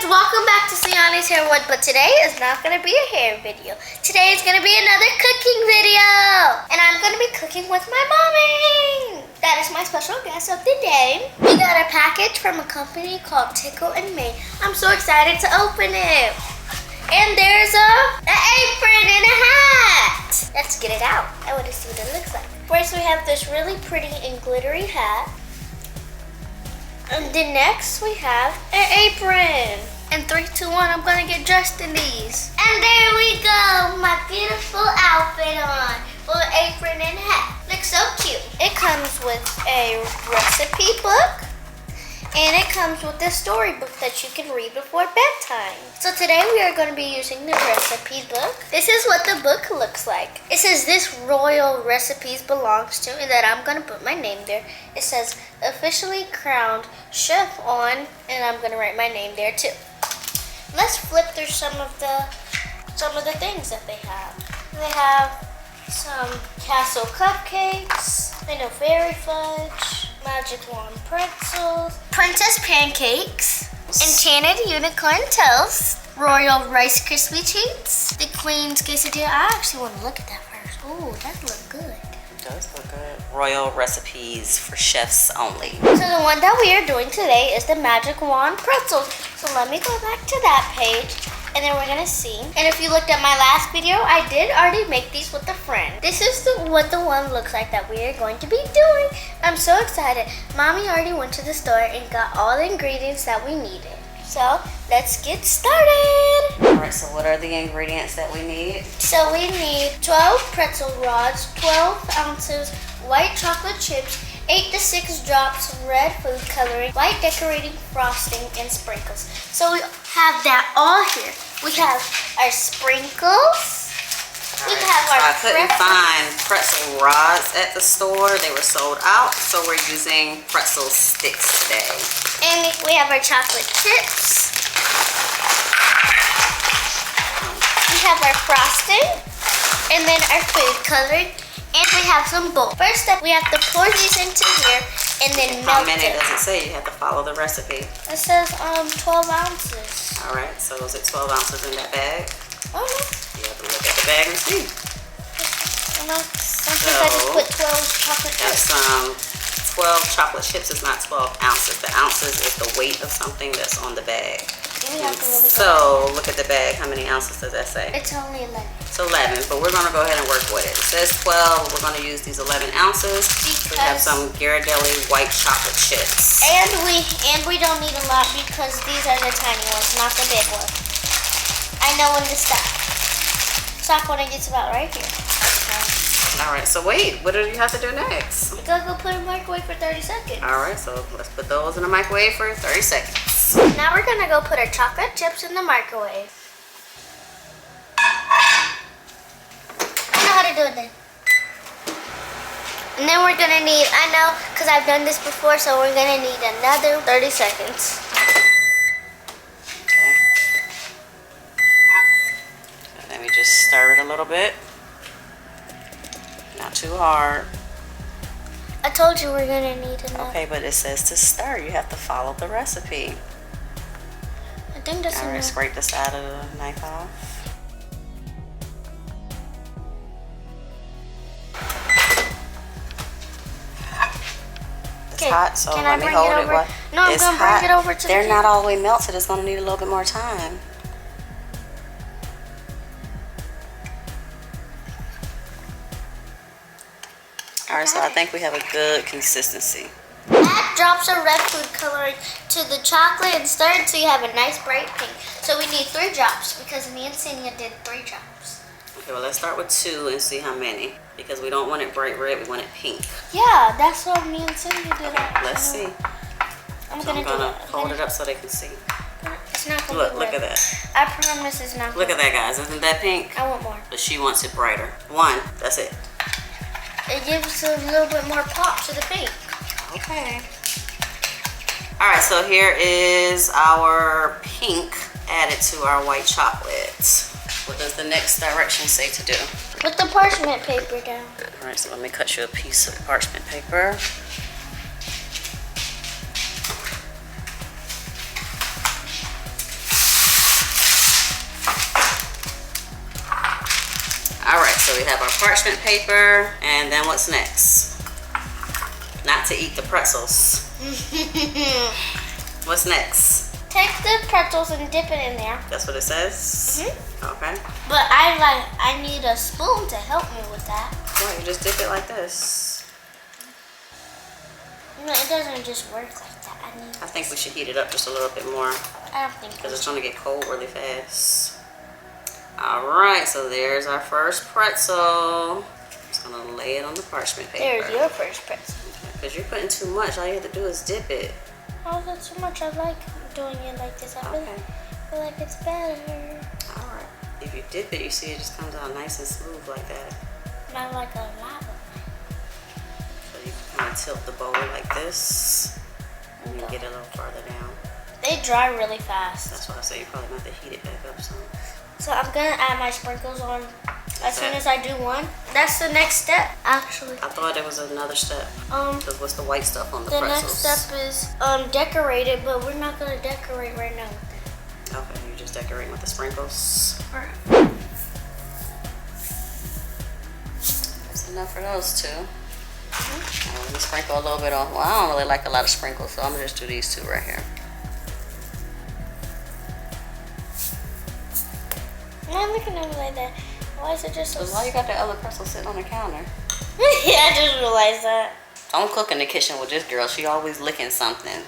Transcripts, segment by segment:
friends, welcome back to Siani's Hair Wood, but today is not going to be a hair video. Today is going to be another cooking video, and I'm going to be cooking with my mommy. That is my special guest of the day. We got a package from a company called Tickle and May. I'm so excited to open it. And there's an apron and a hat. Let's get it out. I want to see what it looks like. First, we have this really pretty and glittery hat. And then next we have an apron. And 3, 2, 1, I'm gonna get dressed in these. And there we go, my beautiful outfit on. Full apron and hat. Looks so cute. It comes with a recipe book. And it comes with a storybook that you can read before bedtime. So today we are going to be using the recipe book. This is what the book looks like. It says this Royal Recipes belongs to, and that I'm going to put my name there. It says officially crowned chef on, and I'm going to write my name there too. Let's flip through some of the things that they have. They have some castle cupcakes. They know fairy fudge. Magic Wand Pretzels, Princess Pancakes, Enchanted Unicorn Toast, Royal Rice Krispie Treats, the Queen's Quesadilla. I actually want to look at that first. Ooh, that looks good. It does look good. Royal Recipes for chefs only. So the one that we are doing today is the Magic Wand Pretzels. So let me go back to that page. And then we're gonna see. And if you looked at my last video, I did already make these with a friend. This is what the one looks like that we are going to be doing. I'm so excited. Mommy already went to the store and got all the ingredients that we needed. So let's get started. All right, so what are the ingredients that we need? So we need 12 pretzel rods, 12 ounces white chocolate chips, 8 to 6 drops red food coloring, white decorating frosting, and sprinkles. So we have that all here. We have our sprinkles. We have our I couldn't find pretzel rods at the store. They were sold out, so we're using pretzel sticks today. And we have our chocolate chips. We have our frosting. And then our food coloring. And we have some bowls. First step, we have to pour these into here and then melt it. How many does it say? You have to follow the recipe. It says 12 ounces. All right, so is it 12 ounces in that bag? Oh, no. You have to look at the bag and see. Sometimes I just put 12 chocolate chips. That's 12 chocolate chips is not 12 ounces. The ounces is the weight of something that's on the bag. So look at the bag. How many ounces does that say? It's only 11. It's 11, but we're going to go ahead and work with it. It says 12. We're going to use these 11 ounces. We have some Ghirardelli white chocolate chips. And we don't need a lot because these are the tiny ones, not the big ones. I know when to stop. Stop when it gets about right here. All right, so wait, what do you have to do next? We gotta go put in the microwave for 30 seconds. All right, so let's put those in the microwave for 30 seconds. Now we're gonna go put our chocolate chips in the microwave. I know how to do it then. And then we're gonna need, I know, because I've done this before, so we're gonna need another 30 seconds. Okay. So let me just stir it a little bit. Not too hard. I told you we're gonna need enough. Okay, but it says to stir. You have to follow the recipe. I think that's All right, enough. scrape the side of the knife off. It's hot, so let me hold it. No, I'm gonna bring it over to the They're not all the way melted. It's gonna need a little bit more time. All right, so I think we have a good consistency. Add drops of red food coloring to the chocolate and stir until you have a nice bright pink. So we need 3 drops because me and Senia did 3 drops. Okay, well let's start with 2 and see how many. Because we don't want it bright red, we want it pink. Yeah, that's what me and Senia did. Okay, let's see. I'm gonna hold it up so they can see. It's not gonna be Look at that. I promise it's not. Look at that, guys. Isn't that pink? I want more. But she wants it brighter. 1. That's it. It gives a little bit more pop to the pink. Okay. All right, so here is our pink added to our white chocolate. What does the next direction say to do? Put the parchment paper down. All right, so let me cut you a piece of parchment paper. so we have our parchment paper, and then what's next? Not to eat the pretzels. What's next? Take the pretzels and dip it in there. That's what it says? Okay. But I need a spoon to help me with that. Well, you just dip it like this. No, it doesn't just work like that. I think we should heat it up just a little bit more. I don't think because it's going to get cold really fast. Alright, so there's our first pretzel. Just going to lay it on the parchment paper. There's your first pretzel. Because you're putting too much. All you have to do is dip it. Oh, that's too much. I like doing it like this. I feel like it's better. Alright. If you dip it, you see it just comes out nice and smooth like that. Not like a lava. So you can kind of tilt the bowl like this. And you get it a little farther down. They dry really fast. That's why I say you probably have to heat it back up some. So I'm gonna add my sprinkles on as soon as I do one. That's the next step, actually. I thought it was another step. Because what's the white stuff on the pretzels? The next step is decorate it, but we're not gonna decorate right now with that. Okay, you're just decorating with the sprinkles. Alright. That's enough for those two. Let me sprinkle a little bit on. Well, I don't really like a lot of sprinkles, so I'm gonna just do these two right here. I'm looking at it like that. Why is it just so... Why you got the other pretzel sitting on the counter? Yeah, I just realized that. Don't cook in the kitchen with this girl. She always licking something.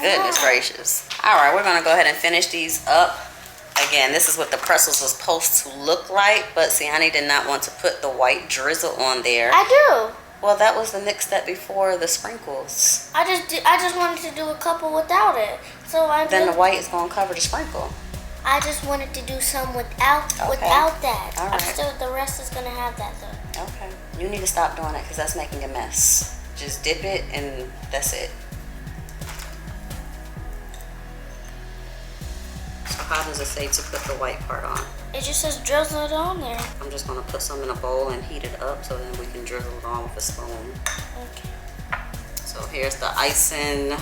Goodness gracious. Alright, we're gonna go ahead and finish these up. Again, this is what the pretzels was supposed to look like, but Siani did not want to put the white drizzle on there. I do. Well, that was the next step before the sprinkles. I just wanted to do a couple without it. So Then the white is gonna cover the sprinkle. I just wanted to do some without that. All right. Still, the rest is gonna have that though. Okay. You need to stop doing it because that's making a mess. Just dip it and that's it. So how does it say to put the white part on? It just says drizzle it on there. I'm just gonna put some in a bowl and heat it up so then we can drizzle it on with a spoon. Okay. So here's the icing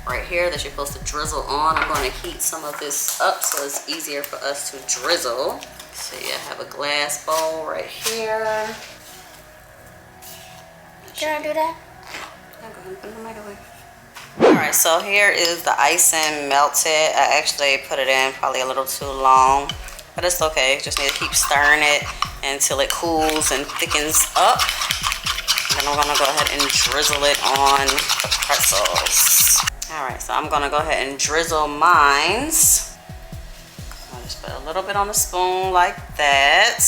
right here that you're supposed to drizzle on. I'm going to heat some of this up so it's easier for us to drizzle. So I have a glass bowl right here. Can I do that? Yeah, go ahead and put it in the microwave. Alright, so here is the icing melted. I actually put it in probably a little too long, but it's okay. Just need to keep stirring it until it cools and thickens up. And then I'm going to go ahead and drizzle it on the pretzels. Alright, so I'm going to go ahead and drizzle mines. I'll just put a little bit on the spoon like that.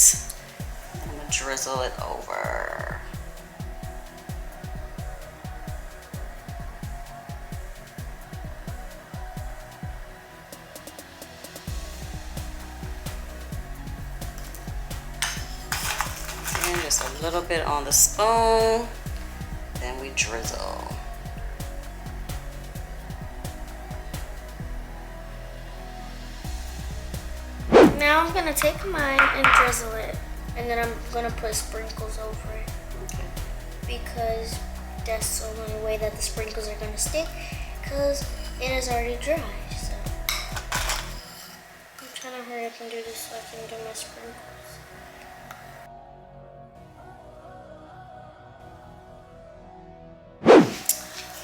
And I'm going to drizzle it over. And just a little bit on the spoon. Then we drizzle. Now I'm gonna take mine and drizzle it, and then I'm gonna put sprinkles over it. Okay. Because that's the only way that the sprinkles are gonna stick, because it is already dry. So I'm trying to hurry up and do this so I can do my sprinkles.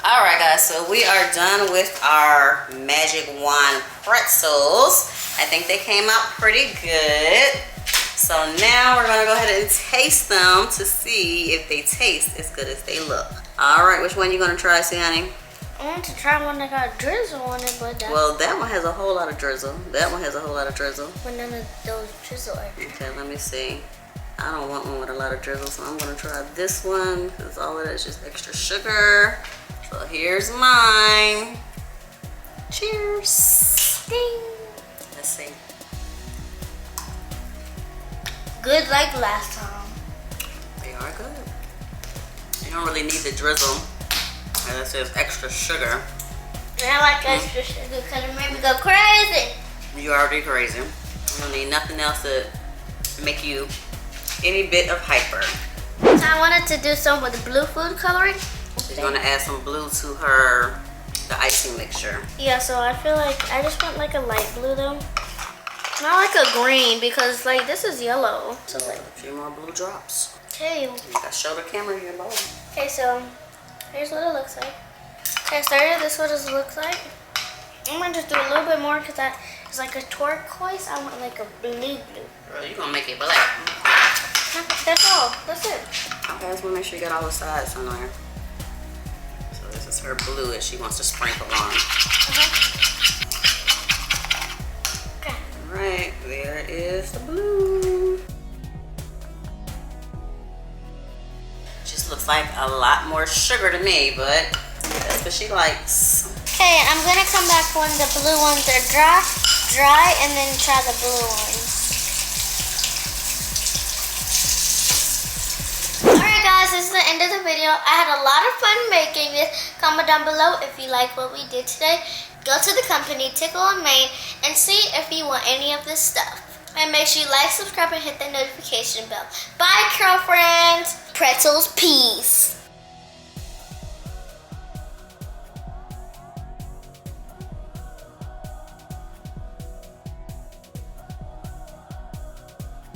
Alright guys, so we are done with our Magic Wand Pretzels. I think they came out pretty good. So now we're gonna go ahead and taste them to see if they taste as good as they look. Alright, which one you gonna try, Siani? I want to try one that got drizzle on it, but well, that one has a whole lot of drizzle. That one has a whole lot of drizzle. But none of those drizzle are. Okay, let me see. I don't want one with a lot of drizzle, so I'm gonna try this one because all of that is just extra sugar. So here's mine. Cheers. Ding. Let's see. Good like last time. They are good. You don't really need the drizzle. And it says extra sugar. And I like extra sugar because it made me go crazy. You already crazy. You don't need nothing else to make you any bit of hyper. So I wanted to do some with blue food coloring. She's gonna add some blue to the icing mixture. Yeah, so I feel like I just want like a light blue though. Not like a green because like this is yellow. So like a few more blue drops. okay. You gotta show the camera your bowl. Okay, so here's what it looks like. Okay, I started. This is what it looks like. I'm gonna just do a little bit more because that is like a turquoise. I want like a blue. Bro, you gonna make it black. That's all. That's it. Okay, let's make sure you got all the sides on there. So this is her blue that she wants to sprinkle on. Okay. Alright, there is the blue. Just looks like a lot more sugar to me, but that's what she likes. Okay, I'm gonna come back when the blue ones are dry, and then try the blue ones. Alright guys, this is the end of the video. I had a lot of fun making this. Comment down below if you like what we did today. Go to the company, Tickle on Main, and see if you want any of this stuff. And make sure you like, subscribe, and hit the notification bell. Bye, girlfriends. Pretzels, peace.